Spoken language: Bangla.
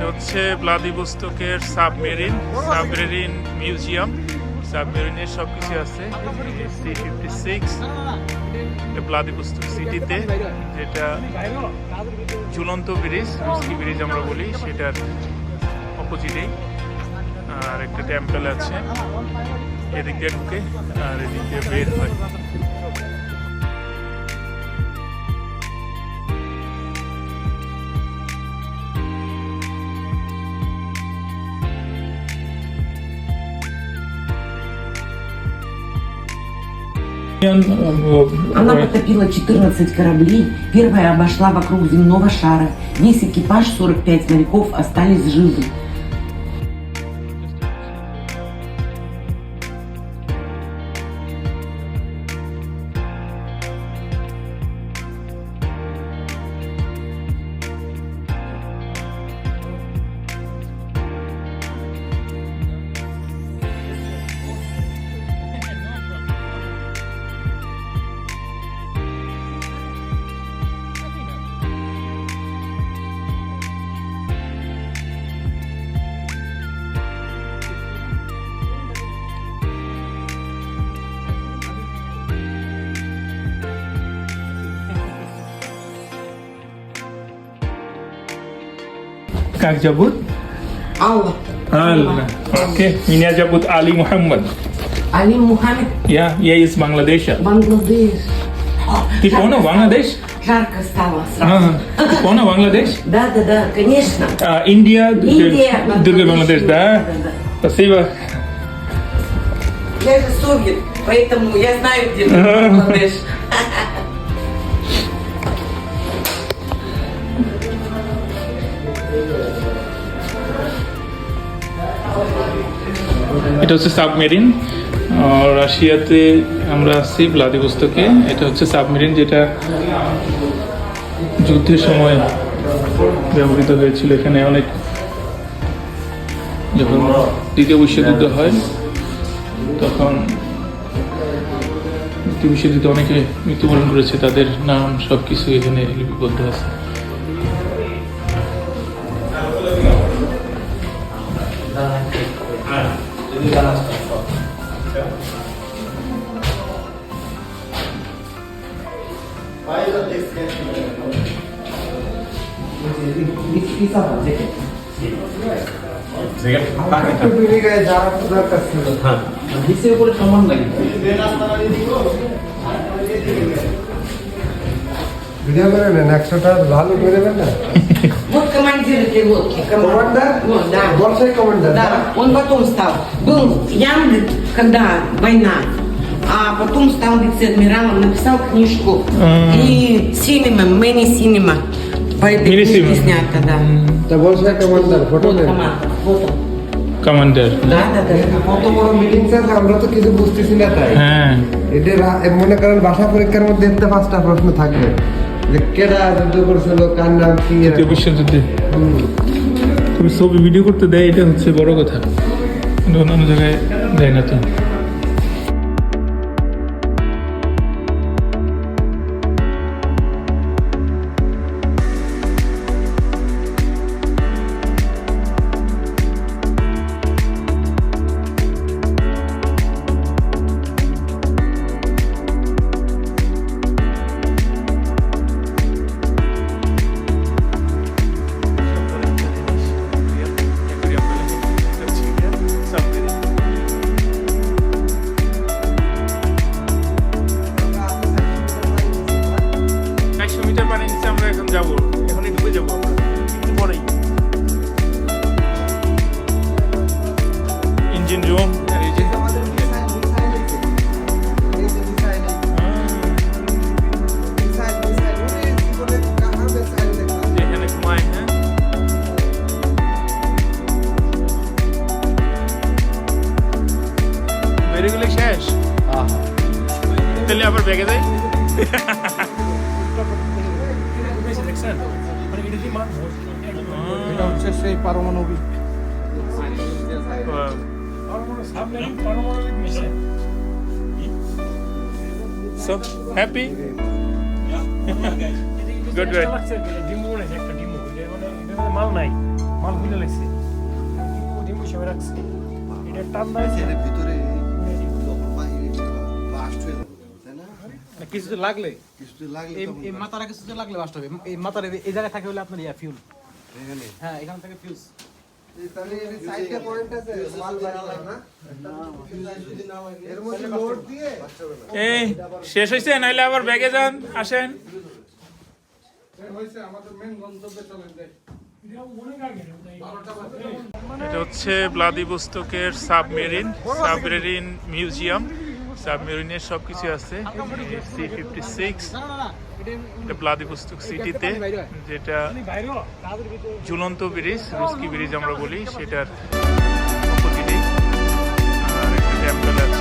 হচ্ছে ভ্লাদিভস্টকের সাবমেরিন মিউজিয়াম। সাবমেরিনের সব কিছু আছে। C-56 ভ্লাদিভস্টক সিটিতে, যেটা ঝুলন্ত ব্রিজ, রুস্কি ব্রিজ আমরা বলি, সেটার অপোজিটেই। আর একটা টেম্পল আছে, এদিক দিয়ে ঢুকে আর এদিক দিয়ে বের হয়। Она потопила 14 кораблей, первая обошла вокруг земного шара. Весь экипаж, 45 моряков, остались живы. Как зовут? Алла. Алла. Окей. Меня зовут Али Мухаммад. Али Мухаммед. Я из Бангладеша. Бангладеш. Ты понял Бангладеш? Жарко стало сразу. Ты понял Бангладеш? Да, конечно. Индия, Индия. другой Бангладеш, да? Спасибо. Я же совет, поэтому я знаю, где Бангладеш. এটা হচ্ছে সাবমেরিন। রাশিয়াতে আমরা আছি ভ্লাদিভস্টকে। এটা হচ্ছে সাবমেরিন, যেটা যুদ্ধের সময় ব্যবহৃত হয়েছিল। এখানে অনেক, যখন দ্বিতীয় বিশ্বযুদ্ধ হয় তখন দ্বিতীয় বিশ্বযুদ্ধে অনেকে মৃত্যুবরণ করেছে, তাদের নাম সব কিছু এখানে লিপিবদ্ধ আছে। Вот командир этой лодки. Командир? Вот, да. Большой командир, Да, он потом стал. Был Янг, когда война, а потом стал вице-адмиралом, написал книжку. И Cinema, Many Cinema. По этой Many книжке Cinema. снято, да. তা বলছে কমান্ডার ফটো Вот নেন команда, вот он. কমান্ডার। Да. কত বড় মিটিং আছে আমরা তো কিছু বুঝতেছি না তাই হ্যাঁ, এটা মনে করেন ভাষা পরীক্ষার মধ্যে একটা পাঁচটা প্রশ্ন থাকবে যে কেডা যুদ্ধ করছিল, কার নাম কি, দ্বিতীয় বিশ্বযুদ্ধে তুমি ছবি ভিডিও করতে দেয়, এটা হচ্ছে বড় কথা। কিন্তু অন্যান্য জায়গায় দেয় না তো। যাবো, এখনই ডুবে যাবো আমরা একটু পরেই। ইঞ্জিন রুম, আর এই যে এখানে ঘুমায়। হ্যাঁ, বেরিয়ে গেলে শেষ, তাহলে আবার ব্যাগে যাই। এটা হচ্ছে সেই পারমাণবিক So happy? Good way. মাল নাই, মাল বুঝে হিসেবে রাখছি। এটা টান দিয়েছে এর ভিতরে যখন বাইরে বাস্ট হয়ে যাবে, তাই না? কিছু তো লাগলে কিছু লাগলে এই তখন এই মাথার কিছু তো লাগলে বাস্ট হবে। এই মাথার এই জায়গায় থাকে হলে আপনার ফিউল। এখানে হ্যাঁ, এখান থেকে ফিউজ। তাহলে এর সাইডে পয়েন্ট আছে মাল বাইরে না এর মধ্যে লোড দিয়ে এই শেষ হয়েছে, নাইলে আবার ব্যাগে যান, আসেন। এটা হচ্ছে ভ্লাদিভোস্তকের সাবমেরিন মিউজিয়াম। সাবমেরিনের সবকিছু আছে। C-56 না না না, এটা ভ্লাদিভোস্তক সিটিতে, যেটা ঝুলন্ত ব্রিজ, রুস্কি ব্রিজ আমরা বলি, সেটার অপোজিটেই। আর একটা টেম্পল আছে।